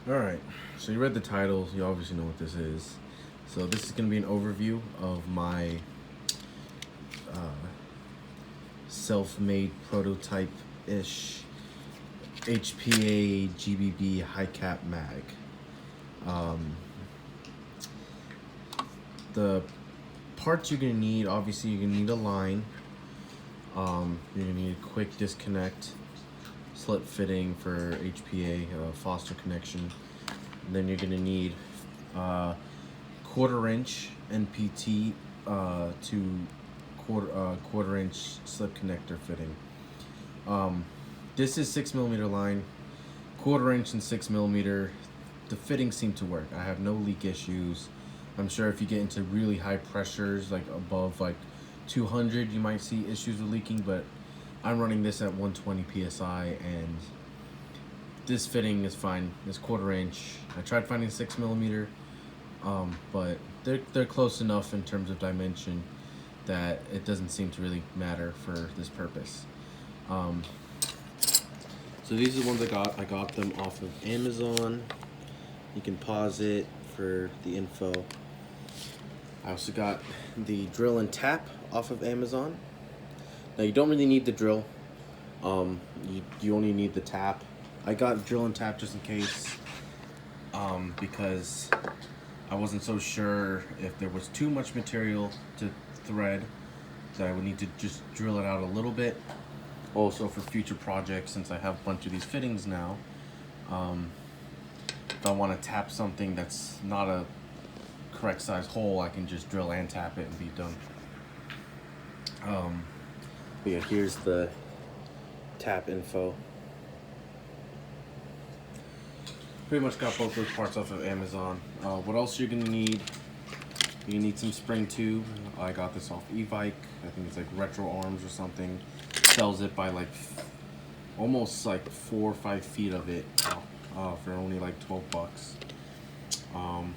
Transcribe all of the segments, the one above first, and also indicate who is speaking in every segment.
Speaker 1: Alright, so you read the title, you obviously know what this is. So this is going to be an overview of my self-made prototype-ish HPA GBB hicap mag. Um, the parts you're going to need, obviously you're going to need a line. You're going to need a quick disconnect, slip fitting for HPA, Foster connection. And then you're going to need 1/4" NPT to quarter-inch slip connector fitting. This is 6mm line, 1/4" and 6mm. The fittings seem to work. I have no leak issues. I'm sure if you get into really high pressures, like above like 200, you might see issues with leaking, but I'm running this at 120 psi and this fitting is fine. It's 1/4". I tried finding 6mm, but they're close enough in terms of dimension that it doesn't seem to really matter for this purpose. So these are the ones I got. I got them off of Amazon. You can pause it for the info. I also got the drill and tap off of Amazon. Now you don't really need the drill. You only need the tap. I got drill and tap just in case, because I wasn't so sure if there was too much material to thread, that I would need to just drill it out a little bit. Also for future projects, since I have a bunch of these fittings now, if I want to tap something that's not a correct size hole, I can just drill and tap it and be done. But yeah, here's the tap info. Pretty much got both those parts off of Amazon. What else you're gonna need? You need some spring tube. I got this off e-bike. I think it's like Retro Arms or something. Sells it by like almost like 4 or 5 feet of it for only like 12 bucks. And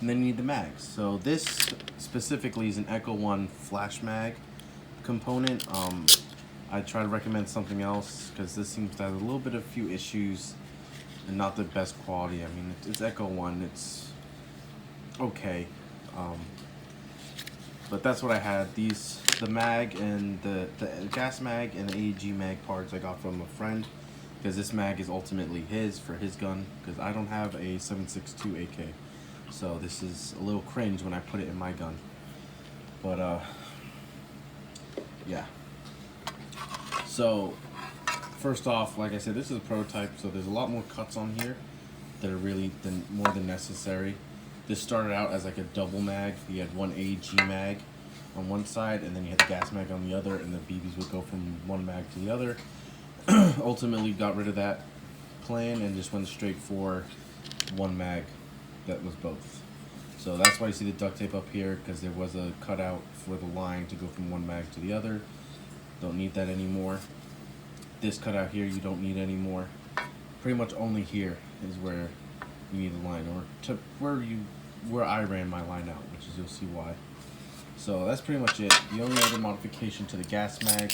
Speaker 1: then you need the mags. So this specifically is an Echo One flash mag component. I try to recommend something else because this seems to have a little bit of few issues and not the best quality. I mean, it's Echo One. It's okay. But that's what I had. The mag and the gas mag and the AEG mag parts I got from a friend, because this mag is ultimately his for his gun, because I don't have a 7.62 AK. So this is a little cringe when I put it in my gun. But yeah. So first off, like I said, this is a prototype, so there's a lot more cuts on here that are really more than necessary. This started out as like a double mag. You had one AEG mag on one side, and then you had the gas mag on the other, and the BBs would go from one mag to the other. Ultimately, got rid of that plan and just went straight for one mag that was both. So that's why you see the duct tape up here, because there was a cutout for the line to go from one mag to the other. Don't need that anymore. This cutout here you don't need anymore. Pretty much only here is where you need a line, or to where I ran my line out, which is, you'll see why. So that's pretty much it. The only other modification to the gas mag,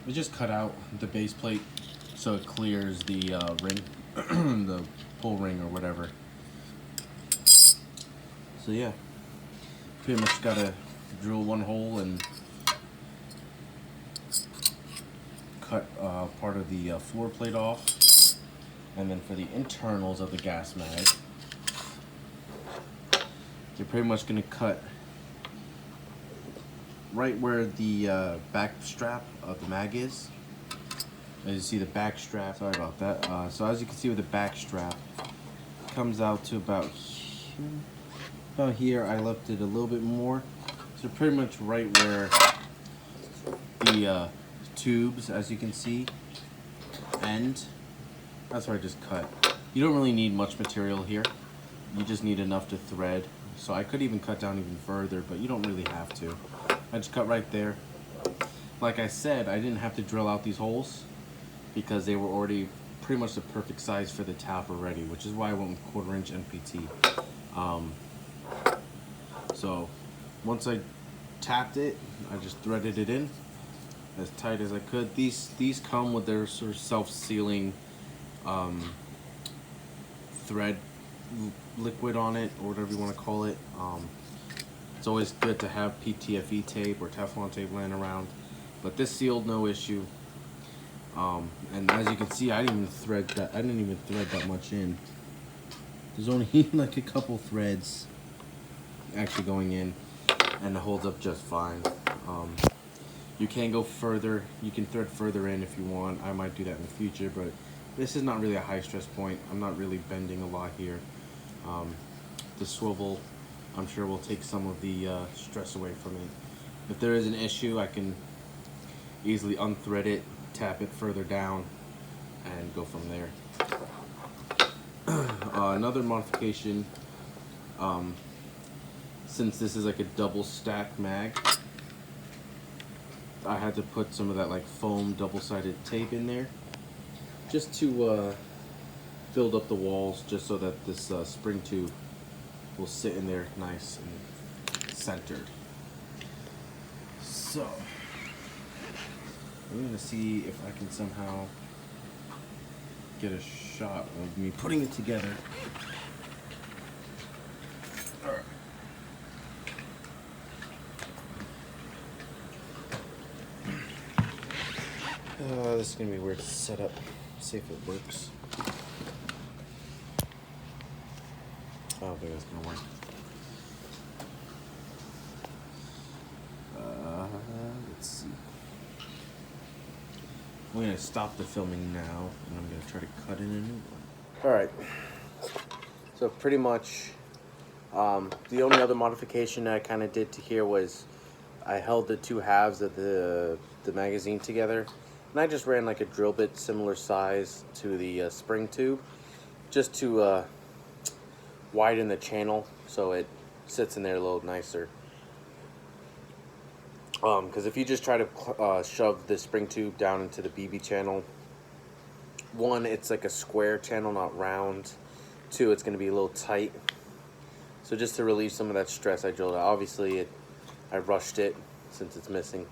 Speaker 1: we just cut out the base plate so it clears the ring, the pull ring or whatever. So yeah, pretty much gotta drill one hole and cut part of the floor plate off. And then for the internals of the gas mag, you're pretty much going to cut right where the back strap of the mag is. As you see, the back strap, sorry about that. So as you can see with the back strap, comes out to about here. I left it a little bit more. So pretty much right where the tubes, as you can see, end. That's where I just cut. You don't really need much material here. You just need enough to thread. So I could even cut down even further, but you don't really have to. I just cut right there. Like I said, I didn't have to drill out these holes because they were already pretty much the perfect size for the tap already, which is why I went with 1/4" NPT. So once I tapped it, I just threaded it in as tight as I could. These come with their sort of self-sealing thread liquid on it, or whatever you want to call it. It's always good to have PTFE tape or Teflon tape laying around, but this sealed no issue. And as you can see, I didn't even thread that much in. There's only like a couple threads actually going in, and it holds up just fine. You can go further. You can thread further in if you want. I might do that in the future, but this is not really a high stress point. I'm not really bending a lot here. The swivel, I'm sure, will take some of the stress away from it. If there is an issue, I can easily unthread it, tap it further down, and go from there. Another modification, since this is like a double stack mag, I had to put some of that like foam double-sided tape in there just to build up the walls, just so that this spring tube will sit in there nice and centered. So I'm gonna see if I can somehow get a shot of me putting it together. All right. This is gonna be weird to set up. See if it works. I don't think that's gonna work. Let's see. I'm gonna stop the filming now, and I'm gonna try to cut in a new one. All right. So pretty much, the only other modification I kind of did to here was I held the two halves of the magazine together, and I just ran like a drill bit similar size to the spring tube, just to widen the channel so it sits in there a little nicer. Because if you just try to shove the spring tube down into the BB channel, one, it's like a square channel, not round. Two, it's going to be a little tight. So just to relieve some of that stress, I drilled it. Obviously, I rushed it since it's missing.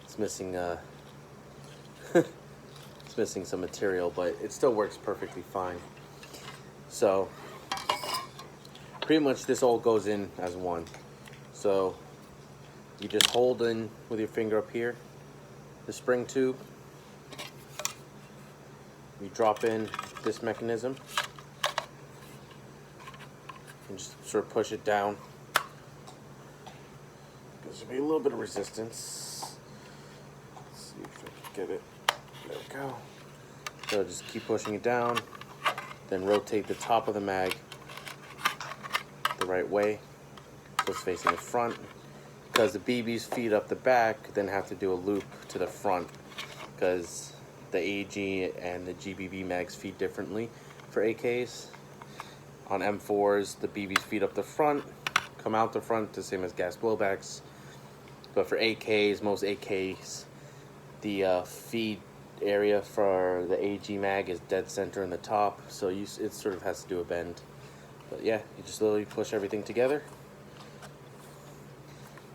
Speaker 1: It's missing. It's missing some material, but it still works perfectly fine. So pretty much this all goes in as one. So you just hold in with your finger up here the spring tube. You drop in this mechanism and just sort of push it down. There's gonna be a little bit of resistance. Let's see if I can get it. There we go. So just keep pushing it down, then rotate the top of the mag the right way so it's facing the front, because the BBs feed up the back, then have to do a loop to the front, because the AG and the GBB mags feed differently for AKs. On M4s, the BBs feed up the front, come out the front, the same as gas blowbacks. But for AKs, most AKs, the feed area for the AG mag is dead center in the top, so it sort of has to do a bend. But yeah, you just literally push everything together,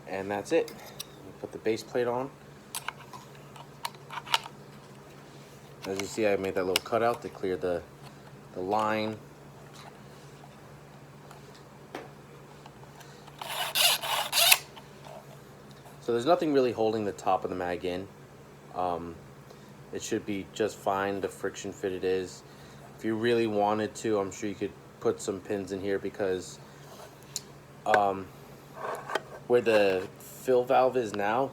Speaker 1: and that's it. You put the base plate on. As you see, I made that little cutout to clear the line. So there's nothing really holding the top of the mag in. It should be just fine, the friction fit it is. If you really wanted to, I'm sure you could put some pins in here, because where the fill valve is now,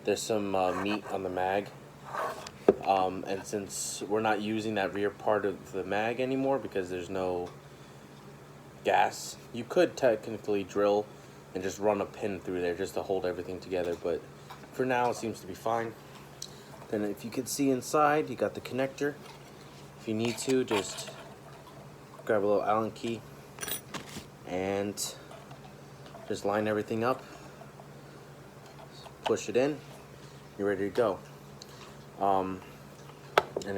Speaker 1: there's some meat on the mag. And since we're not using that rear part of the mag anymore because there's no gas, you could technically drill and just run a pin through there just to hold everything together, but for now it seems to be fine. Then if you can see inside, you got the connector. If you need to, just grab a little Allen key and just line everything up, push it in, you're ready to go. And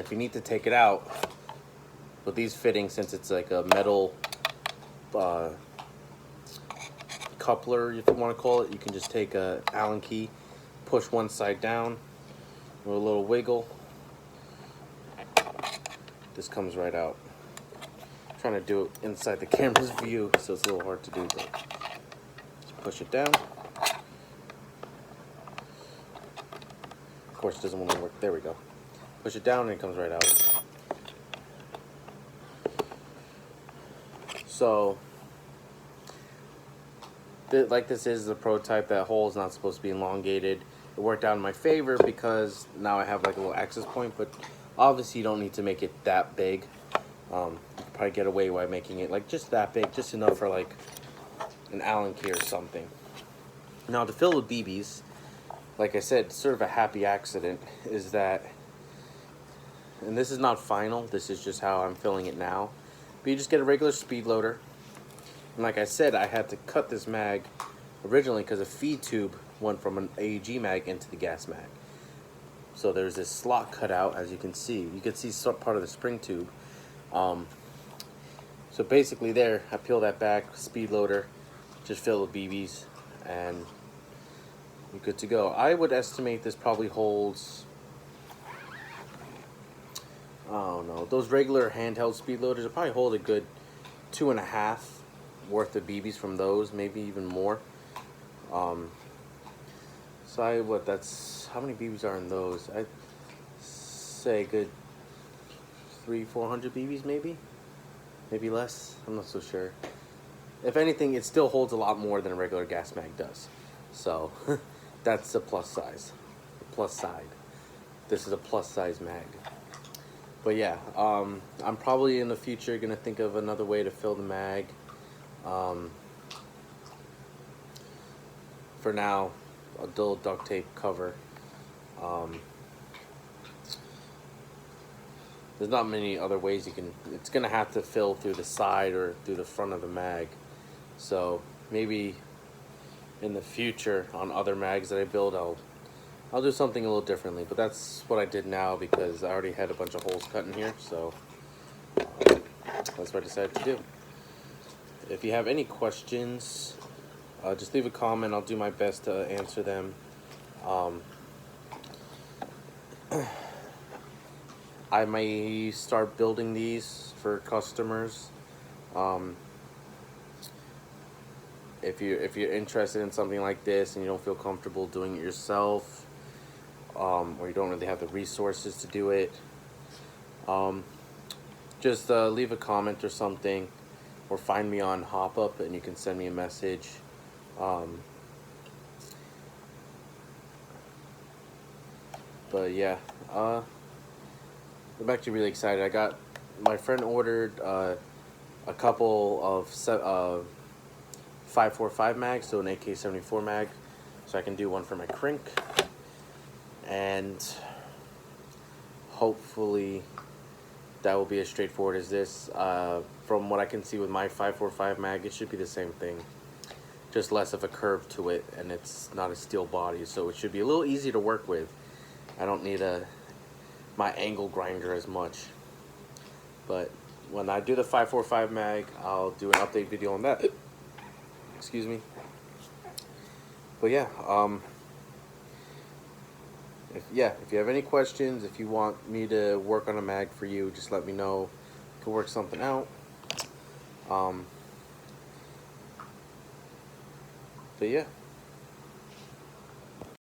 Speaker 1: if you need to take it out, with these fittings, since it's like a metal coupler, if you want to call it, you can just take a Allen key, push one side down with a little wiggle. This comes right out. trying to do it inside the camera's view, so it's a little hard to do, but just push it down. Of course, it doesn't want to work. There we go. Push it down and it comes right out. So, like this is a prototype. That hole is not supposed to be elongated. It worked out in my favor because now I have like a little access point, but obviously you don't need to make it that big. You could probably get away by making it like just that big, just enough for like an Allen key or something. Now to fill with BBs, like I said, sort of a happy accident is that, and this is not final, this is just how I'm filling it now, but you just get a regular speed loader. And like I said, I had to cut this mag originally because a feed tube went from an AEG mag into the gas mag. So there's this slot cut out, as you can see. You can see part of the spring tube. So basically there, I peel that back, speed loader, just fill with BBs, and you're good to go. I would estimate this probably holds, I don't know, those regular handheld speed loaders will probably hold a good 2.5 worth of BBs from those, maybe even more. So that's, how many BBs are in those? I'd say a good 300-400 BBs maybe less, I'm not so sure. If anything, it still holds a lot more than a regular gas mag does. So that's the plus size, the plus side. This is a plus size mag. But yeah, I'm probably in the future gonna think of another way to fill the mag. For now, a dual duct tape cover. There's not many other ways you can, it's gonna have to fill through the side or through the front of the mag. So maybe in the future on other mags that I build, I'll do something a little differently, but that's what I did now because I already had a bunch of holes cut in here, so that's what I decided to do. If you have any questions, just leave a comment. I'll do my best to answer them. I may start building these for customers. If you're interested in something like this and you don't feel comfortable doing it yourself, or you don't really have the resources to do it, just leave a comment or something, or find me on Hop Up and you can send me a message. But yeah, I'm actually really excited. I got, my friend ordered a couple of 5.45 mags, so an AK-74 mag, so I can do one for my crink, and hopefully that will be as straightforward as this. From what I can see with my 5.45 mag, it should be the same thing, just less of a curve to it, and it's not a steel body, so it should be a little easier to work with. I don't need my angle grinder as much. But when I do the 5.45 mag, I'll do an update video on that. Excuse me. But yeah, if you have any questions, if you want me to work on a mag for you, just let me know. We can work something out. But yeah.